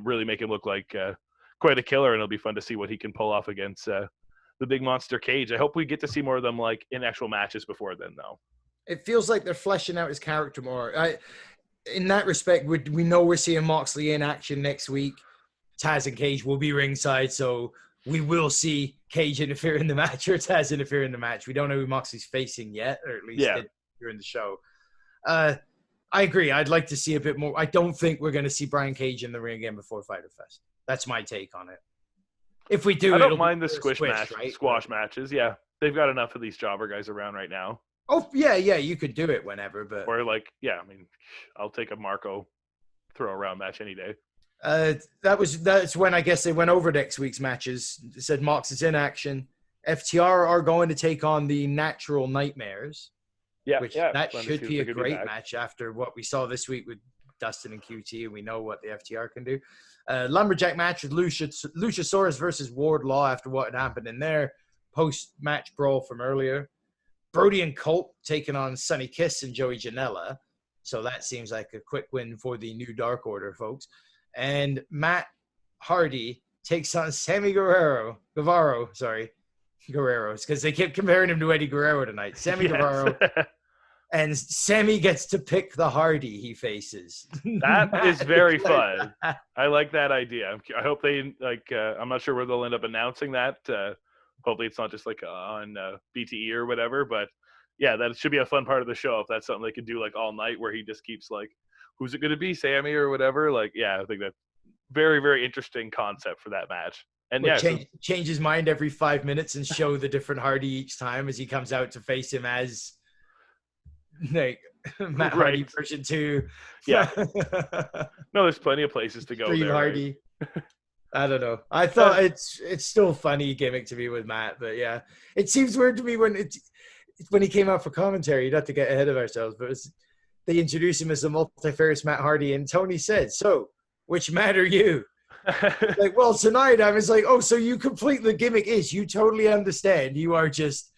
really make him look like quite a killer. And it'll be fun to see what he can pull off against the big monster Cage. I hope we get to see more of them like in actual matches before then, though. It feels like they're fleshing out his character more. In that respect, we know we're seeing Moxley in action next week. Taz and Cage will be ringside, so we will see Cage interfere in the match or Taz interfere in the match. We don't know who Moxley's facing yet, or at least during the show. I agree. I'd like to see a bit more. I don't think we're going to see Brian Cage in the ring again before Fyter Fest. That's my take on it. If we do, I don't mind the squash matches. Yeah, they've got enough of these jobber guys around right now. Oh, yeah, you could do it whenever, but... Or, I'll take a Marco throw-around match any day. That's when I guess they went over next week's matches. They said Mox is in action. FTR are going to take on the Natural Nightmares. That should be a great match after what we saw this week with Dustin and QT, and we know what the FTR can do. Lumberjack match with Luchasaurus versus Wardlaw after what had happened in their post-match brawl from earlier. Brody and Colt taking on Sonny Kiss and Joey Janela. So that seems like a quick win for the new Dark Order, folks. And Matt Hardy takes on Guerrero, because they kept comparing him to Eddie Guerrero tonight. Guerrero. And Sammy gets to pick the Hardy he faces. That is very fun. I like that idea. I hope they, I'm not sure where they'll end up announcing that. Hopefully it's not just on BTE or whatever, but yeah, that should be a fun part of the show if that's something they could do all night where he just keeps who's it going to be, Sammy or whatever? I think that very, very interesting concept for that match. And yeah, change his mind every 5 minutes and show the different Hardy each time as he comes out to face him as like Matt Hardy version 2. Yeah. No, there's plenty of places to go Extreme there. Hardy. Right? I don't know. I thought it's still funny gimmick to me with Matt, but yeah, it seems weird to me when he came out for commentary. Not to get ahead of ourselves, but they introduced him as the multifarious Matt Hardy, and Tony said, "So, which Matt are you?" Like, well, tonight I was like, "Oh, so you complete the gimmick is you totally understand. You are just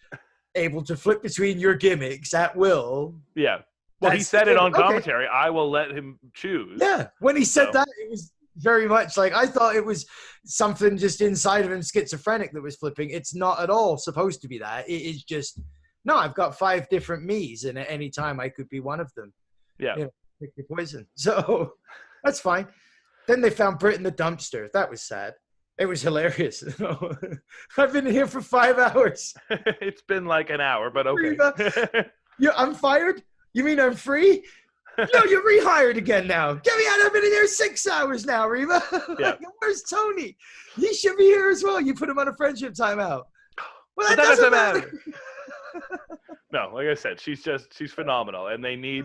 able to flip between your gimmicks at will." Yeah. Well, he said it on commentary. Okay. I will let him choose. Yeah. When he said that, it was very much like, I thought it was something just inside of him, schizophrenic, that was flipping. It's not at all supposed to be that. It is just, no, I've got 5 different me's, and at any time I could be one of them. Yeah. You know, pick your poison. So that's fine. Then they found Britt in the dumpster. That was sad. It was hilarious. I've been here for 5 hours. It's been like an hour, but okay. I'm fired? You mean I'm free? No, you're rehired again now. Get me out. I've been in here 6 hours now, Reba. Yeah. Where's Tony? He should be here as well. You put him on a friendship timeout. Well, that doesn't matter. No, like I said, she's phenomenal. And they need,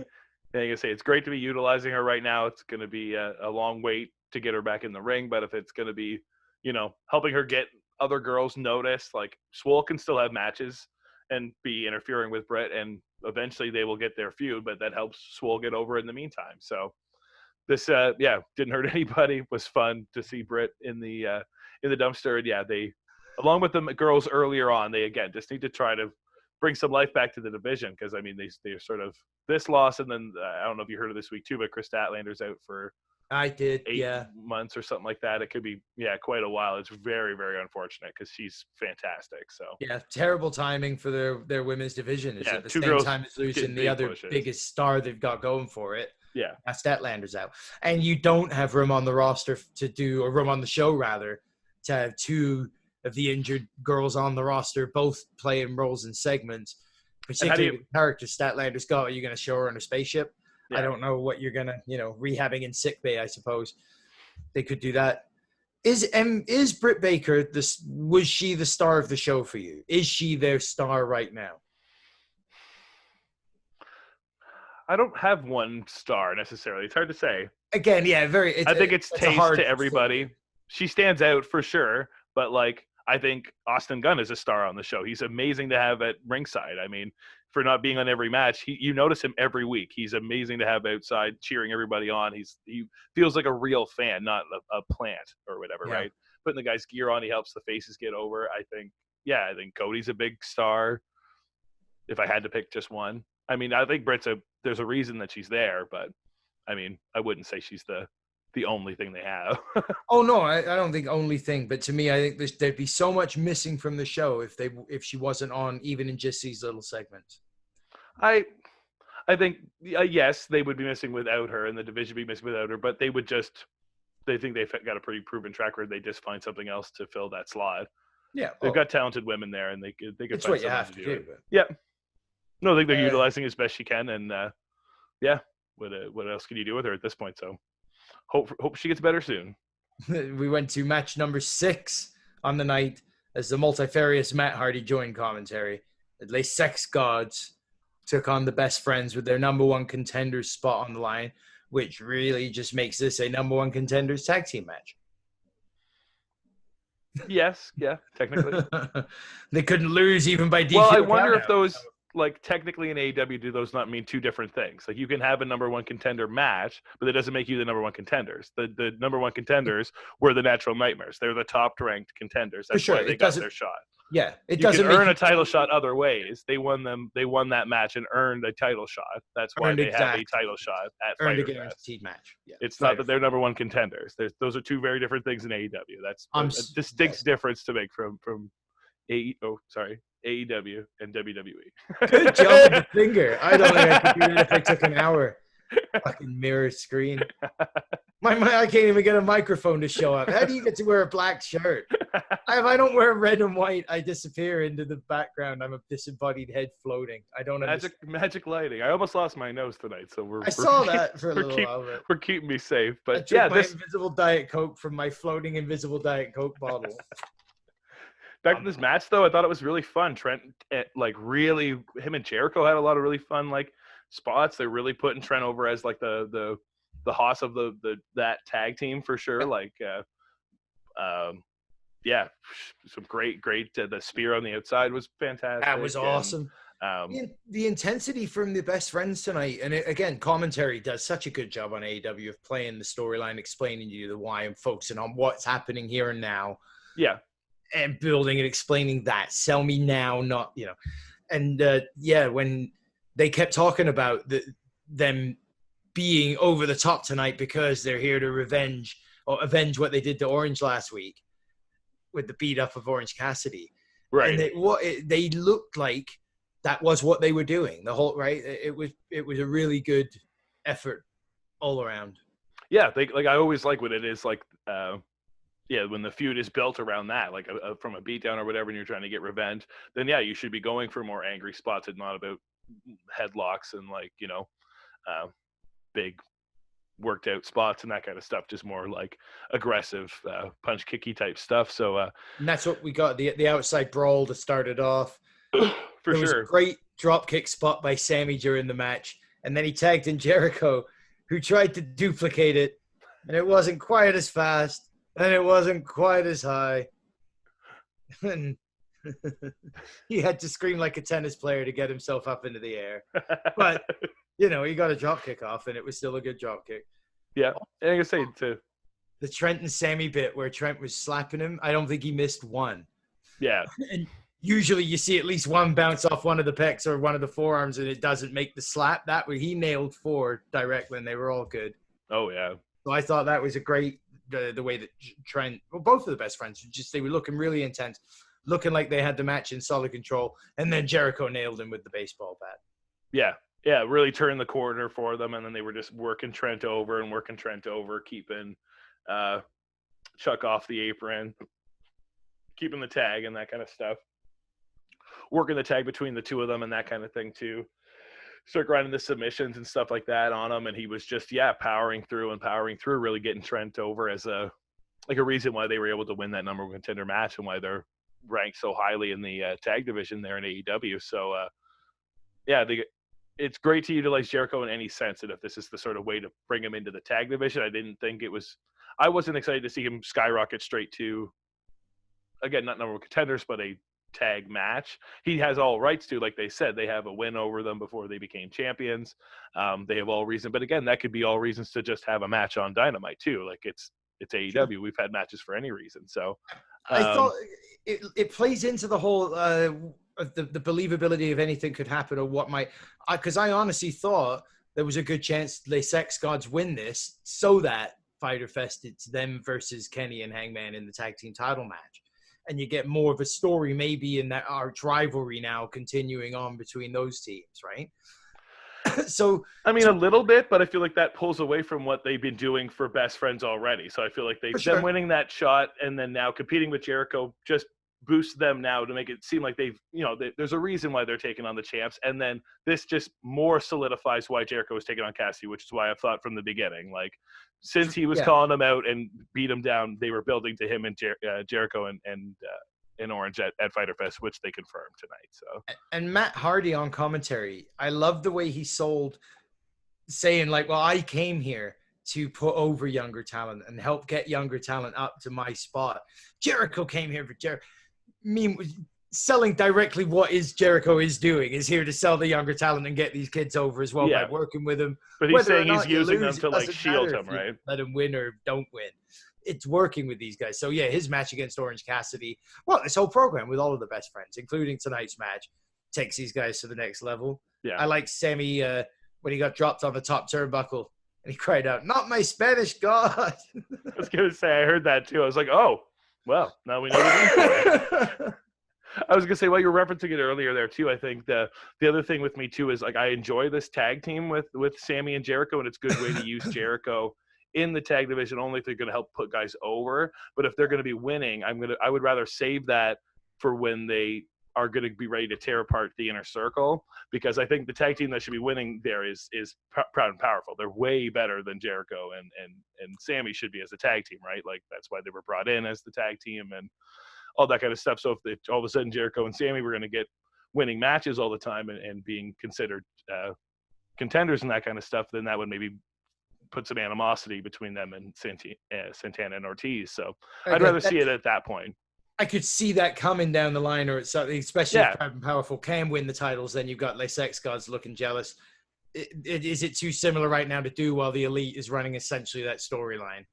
like I say, it's great to be utilizing her right now. It's going to be a long wait to get her back in the ring. But if it's going to be, helping her get other girls noticed, like Swole can still have matches and be interfering with Britt, and eventually they will get their feud, but that helps Swole get over in the meantime. So this, didn't hurt anybody. Was fun to see Britt in the dumpster. And yeah, they, along with the girls earlier on, they again just need to try to bring some life back to the division, because I mean they're sort of this loss, and then I don't know if you heard of this week too, but Chris Statlander's out for I did 8 months or something like that. It could be quite a while. It's very, very unfortunate because she's fantastic. So yeah, terrible timing for their women's division. Is at the same time as losing the other biggest star they've got going for it. Yeah, Statlander's out, and you don't have room on the roster room on the show rather to have 2 of the injured girls on the roster, both playing roles in segments. Particularly the character Statlander's got. Are you going to show her on a spaceship? Yeah. I don't know what you're gonna, rehabbing in sick bay. I suppose they could do that. Is Britt Baker was she the star of the show for you? Is she their star right now? I don't have one star necessarily. It's hard to say. Again, yeah, I think it's taste to everybody. She stands out for sure, but like I think Austin Gunn is a star on the show. He's amazing to have at ringside. I mean, for not being on every match, you notice him every week. He's amazing to have outside cheering everybody on. He feels like a real fan, not a plant or whatever, right? Putting the guy's gear on, he helps the faces get over. I think Cody's a big star. If I had to pick just one, I mean, I think there's a reason that she's there, but I mean, I wouldn't say she's the only thing they have. Oh no, I don't think only thing, but to me, I think there'd be so much missing from the show if she wasn't on, even in just these little segments. I think yes, they would be missing without her, and the division would be missing without her. But they think they've got a pretty proven track record. They just find something else to fill that slot. Yeah, they've got talented women there, and they could. It's find what you have to do. Yeah, no, I think they're utilizing as best she can, and what else can you do with her at this point? So. Hope she gets better soon. We went to match number 6 on the night as the multifarious Matt Hardy joined commentary. The Les Sex Gods took on the Best Friends with their number 1 contenders spot on the line, which really just makes this a number 1 contenders tag team match. Yes, yeah, technically. They couldn't lose even by DQ. Well, I wonder if those, like, technically in AEW, do those not mean 2 different things? Like, you can have a number 1 contender match, but that doesn't make you the number 1 contenders. The number 1 contenders were the Natural Nightmares. They're the top-ranked contenders. That's why they got their shot. Yeah, it doesn't earn a title shot other ways. They won that match and earned a title shot. That's why they have a title shot at earned Fyter a guaranteed match. Yeah. It's not that they're number 1 contenders. Those are 2 very different things in AEW. That's a distinct difference to make from AEW and WWE. Good job with the finger. I don't think I could do that if I took an hour. Fucking mirror screen. I can't even get a microphone to show up. How do you get to wear a black shirt? I don't wear red and white, I disappear into the background. I'm a disembodied head floating. I don't understand. Magic lighting. I almost lost my nose tonight, so I saw that for a little while. But we're keeping me safe. But I took my invisible Diet Coke from my floating invisible Diet Coke bottle. Back to this match, though, I thought it was really fun. Trent, really, him and Jericho had a lot of really fun, spots. They're really putting Trent over as, the hoss of that tag team for sure. Some great. The spear on the outside was fantastic. That was awesome. The intensity from the best friends tonight, and again, commentary does such a good job on AEW of playing the storyline, explaining to you the why and focusing on what's happening here and now. Yeah. And building and explaining that. Sell me now, not, And, when they kept talking about them being over the top tonight because they're here to avenge what they did to Orange last week with the beat up of Orange Cassidy. Right. And they looked like that was what they were doing. The whole, right? It was a really good effort all around. Yeah. I always like when it is when the feud is built around that, from a beatdown or whatever, and you're trying to get revenge, then you should be going for more angry spots and not about headlocks and big worked out spots and that kind of stuff. Just more aggressive punch kicky type stuff. So and that's what we got, the outside brawl to start it off. For there was sure. A great drop kick spot by Sammy during the match, and then he tagged in Jericho, who tried to duplicate it, and it wasn't quite as fast. And it wasn't quite as high. And he had to scream like a tennis player to get himself up into the air. But, he got a drop kick off, and it was still a good drop kick. Yeah. And I can say, too. The Trent and Sammy bit where Trent was slapping him, I don't think he missed one. Yeah. And usually you see at least one bounce off one of the pecs or one of the forearms, and it doesn't make the slap. That way he nailed 4 directly, and they were all good. Oh, yeah. So I thought that was a great... The way that Trent, both of the best friends, they were looking really intense, looking like they had the match in solid control, and then Jericho nailed him with the baseball bat. Yeah, really turned the corner for them, and then they were just working Trent over, keeping Chuck off the apron, keeping the tag and that kind of stuff, working the tag between the two of them and that kind of thing too. Start grinding the submissions and stuff like that on him, and he was just powering through, really getting Trent over as a reason why they were able to win that number one contender match and why they're ranked so highly in the tag division there in AEW. So it's great to utilize Jericho in any sense, and if this is the sort of way to bring him into the tag division, I wasn't excited to see him skyrocket straight to, again, not number one contenders, but a tag match. He has all rights to, like they said, they have a win over them before they became champions. They have all reason, but again, that could be all reasons to just have a match on Dynamite too. It's AEW. We've had matches for any reason. So I thought it plays into the whole the believability of anything could happen or what might, because I honestly thought there was a good chance Les Sex Gods win this so that Fyter Fest, it's them versus Kenny and Hangman in the tag team title match. And you get more of a story maybe in that arch rivalry now continuing on between those teams, right? So a little bit, but I feel like that pulls away from what they've been doing for best friends already. So I feel like them winning that shot and then now competing with Jericho just boosts them now to make it seem like there's a reason why they're taking on the champs. And then this just more solidifies why Jericho was taking on Cassidy, which is why I've thought from the beginning, since he was calling them out and beat him down, they were building to him and Jericho and Orange at Fyter Fest, which they confirmed tonight. So, and Matt Hardy on commentary, I love the way he sold, saying I came here to put over younger talent and help get younger talent up to my spot. Jericho came here for Jericho. Selling directly what Jericho is doing is here to sell the younger talent and get these kids over as well by working with them. But he's saying he's using them to shield him, right? Let him win or don't win. It's working with these guys. So his match against Orange Cassidy, this whole program with all of the best friends, including tonight's match, takes these guys to the next level. Yeah. I like Sammy when he got dropped on the top turnbuckle and he cried out, "Not my Spanish God." I was going to say, I heard that too. I was like, oh, well, now we know the I was going to say, you were referencing it earlier there too. I think the other thing with me too is I enjoy this tag team with Sammy and Jericho, and it's a good way to use Jericho in the tag division only if they're going to help put guys over. But if they're going to be winning, I would rather save that for when they are going to be ready to tear apart the Inner Circle, because I think the tag team that should be winning there is Proud and Powerful. They're way better than Jericho and Sammy should be as a tag team, right? Like that's why they were brought in as the tag team and all that kind of stuff. So if all of a sudden Jericho and Sammy were going to get winning matches all the time and being considered contenders and that kind of stuff, then that would maybe put some animosity between them and Santana and Ortiz. So I'd rather see it at that point. I could see that coming down the line, or it's something, especially if Proud and Powerful can win the titles, then you've got Les Sex Gods looking jealous. Is it too similar right now to do while the Elite is running essentially that storyline?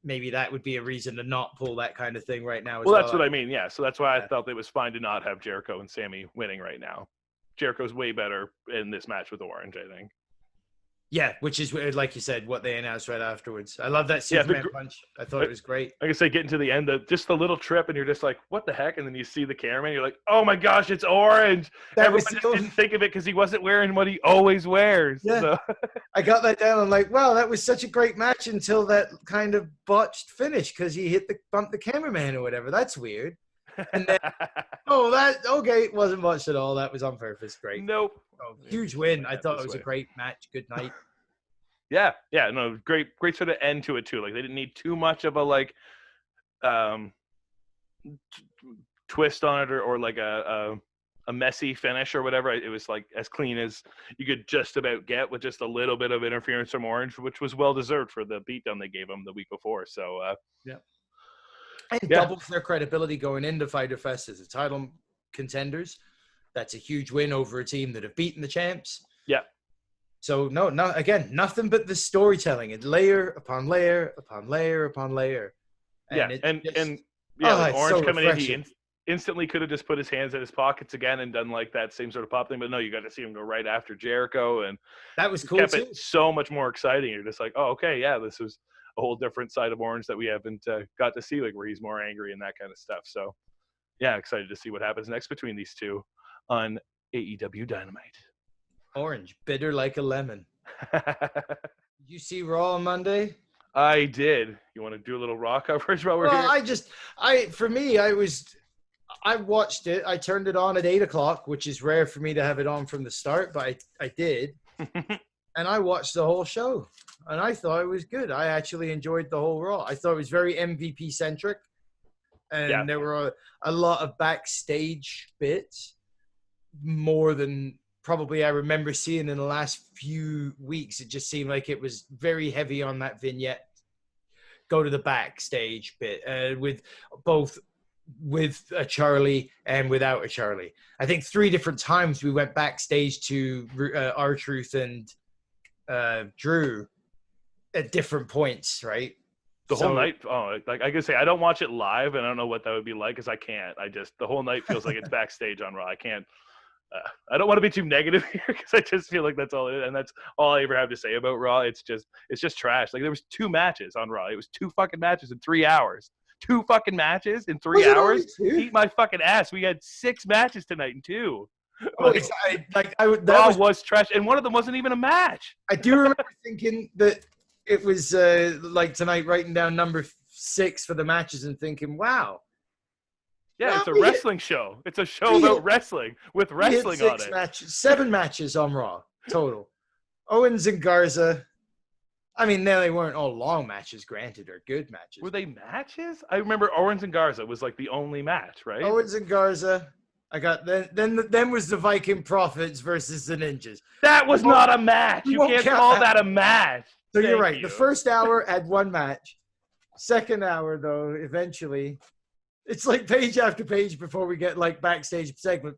Maybe that would be a reason to not pull that kind of thing right now. Well, that's what I mean. Yeah. So that's why I felt it was fine to not have Jericho and Sammy winning right now. Jericho's way better in this match with Orange, I think. Yeah, which is, like you said, what they announced right afterwards. I love that Superman punch. I thought it was great. Like I say, getting to the end, just the little trip, and you're just like, what the heck? And then you see the cameraman, you're like, oh my gosh, it's Orange. Everyone just didn't think of it because he wasn't wearing what he always wears. Yeah. So. I got that down. I'm like, wow, that was such a great match until that kind of botched finish because he bumped the cameraman or whatever. That's weird. And then, it wasn't botched at all. That was on purpose. Great. Nope. Oh, huge win. I thought it was a great match. Good night. Yeah, no, great sort of end to it too. Like they didn't need too much of a twist on it or like a messy finish or whatever. It was like as clean as you could just about get with just a little bit of interference from Orange, which was well deserved for the beatdown they gave him the week before. So doubles their credibility going into Fyter Fest as a title contenders. That's a huge win over a team that have beaten the champs. Yeah. So nothing but the storytelling and layer upon layer upon layer upon layer. And Orange so coming refreshing. In, he instantly could have just put his hands in his pockets again and done like that same sort of pop thing. But no, you got to see him go right after Jericho, and that was cool. Kept it so much more exciting. You're just like, oh, okay, yeah, this was a whole different side of Orange that we haven't got to see, like where he's more angry and that kind of stuff. So, yeah, excited to see what happens next between these two on AEW Dynamite. Orange, bitter like a lemon. Did you see Raw on Monday? I did. You want to do a little Raw coverage while we're here? I watched it. I turned it on at 8:00, which is rare for me to have it on from the start, but I did. And I watched the whole show, and I thought it was good. I actually enjoyed the whole Raw. I thought it was very MVP centric, and there were a lot of backstage bits, more than probably I remember seeing in the last few weeks. It just seemed like it was very heavy on that vignette. Go to the backstage bit with a Charlie and without a Charlie. I think 3 different times we went backstage to R-Truth and Drew at different points, right? The whole night. Oh, like I could say, I don't watch it live, and I don't know what that would be like because I can't. The whole night feels like it's backstage on Raw. I can't. I don't want to be too negative here because I just feel like that's all it is, and that's all I ever have to say about Raw. It's just trash. Like there was 2 matches on Raw. It was 2 fucking matches in 3 hours. 2 fucking matches in 3 hours? Eat my fucking ass. We had 6 matches tonight in 2. Raw was trash, and one of them wasn't even a match. I do remember thinking that it was like tonight, writing down number 6 for the matches and thinking, wow. Yeah, it's a wrestling show. It's a show about wrestling with wrestling on it. 7 matches on Raw total. Owens and Garza. I mean, they weren't all long matches, granted, or good matches. Were they matches? I remember Owens and Garza was like the only match, right? Owens and Garza. I got then was the Viking Prophets versus the Ninjas. That was not a match. You can't call that a match. So you're right. The first hour had 1 match. Second hour, though, eventually, it's like page after page before we get like backstage segment.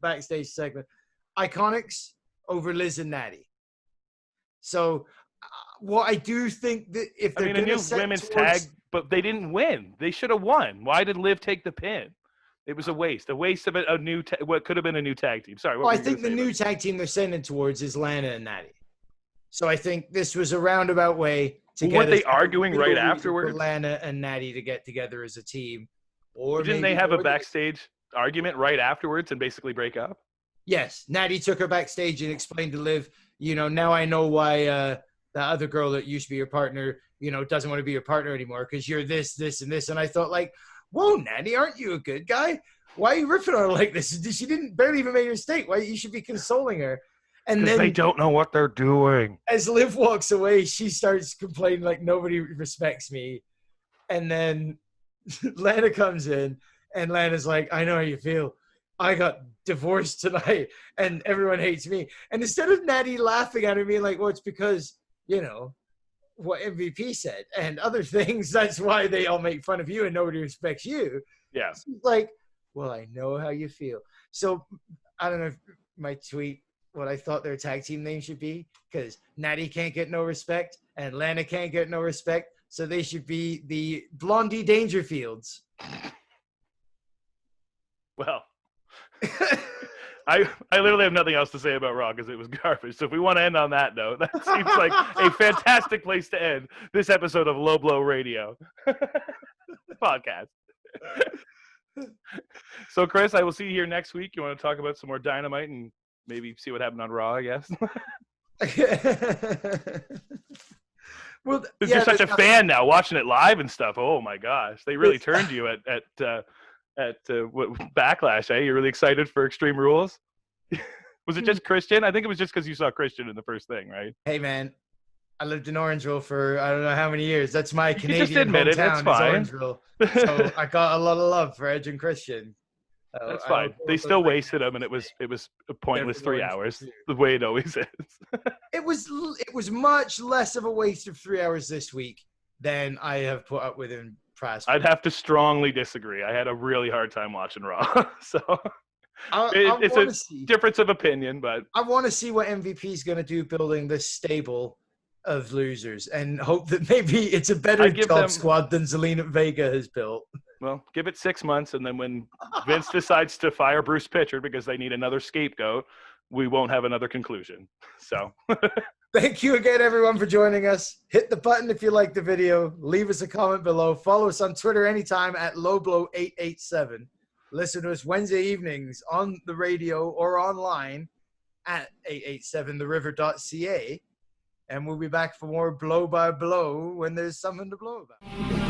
Iconics over Liz and Natty. So what I do think that if they're going to set women's tag, but they didn't win. They should have won. Why did Liv take the pin? It was a waste of a new what could have been a new tag team. Sorry. I think the new tag team they're sending towards is Lana and Natty. So I think this was a roundabout way to get. Weren't they arguing right afterwards? For Lana and Natty to get together as a team, or didn't they have a backstage argument right afterwards and basically break up? Yes, Natty took her backstage and explained to Liv, now I know why that other girl that used to be your partner, doesn't want to be your partner anymore because you're this, this, and this. And I thought, like, whoa, Natty, aren't you a good guy? Why are you ripping on her like this? She didn't barely even make a mistake. Why you should be consoling her? And then they don't know what they're doing. As Liv walks away, she starts complaining like nobody respects me. And then Lana comes in, and Lana's like, I know how you feel. I got divorced tonight, and everyone hates me. And instead of Natty laughing at her, being like, well, it's because, what MVP said and other things, that's why they all make fun of you and nobody respects you. Yeah. She's like, well, I know how you feel. So I don't know if my tweet, what I thought their tag team name should be, because Natty can't get no respect and Lana can't get no respect. So they should be the Blondie Dangerfields. Well, I literally have nothing else to say about Raw because it was garbage. So if we want to end on that note, that seems like a fantastic place to end this episode of Low Blow Radio podcast. So, Chris, I will see you here next week. You want to talk about some more Dynamite and maybe see what happened on Raw, I guess? Well, you're such a fan now, watching it live and stuff. Oh my gosh, they really turned you at Backlash. Eh? You're really excited for Extreme Rules. Was it just Christian? I think it was just because you saw Christian in the first thing, right? Hey man, I lived in Orangeville for I don't know how many years. That's my Canadian just admit it. It's fine. Orangeville. So I got a lot of love for Edge and Christian. That's fine. They still wasted them, and it was a pointless 3 hours, the way it always is. It was much less of a waste of 3 hours this week than I have put up with in past. I'd have to strongly disagree. I had a really hard time watching Raw, so it's a difference of opinion. But I want to see what MVP is going to do building this stable of losers, and hope that maybe it's a better job squad than Zelina Vega has built. Well, give it 6 months, and then when Vince decides to fire Bruce Pritchard because they need another scapegoat, we won't have another conclusion. So thank you again, everyone, for joining us. Hit the button if you like the video. Leave us a comment below. Follow us on Twitter anytime at LowBlow887. Listen to us Wednesday evenings on the radio or online at 887theriver.ca. And we'll be back for more blow by blow when there's something to blow about.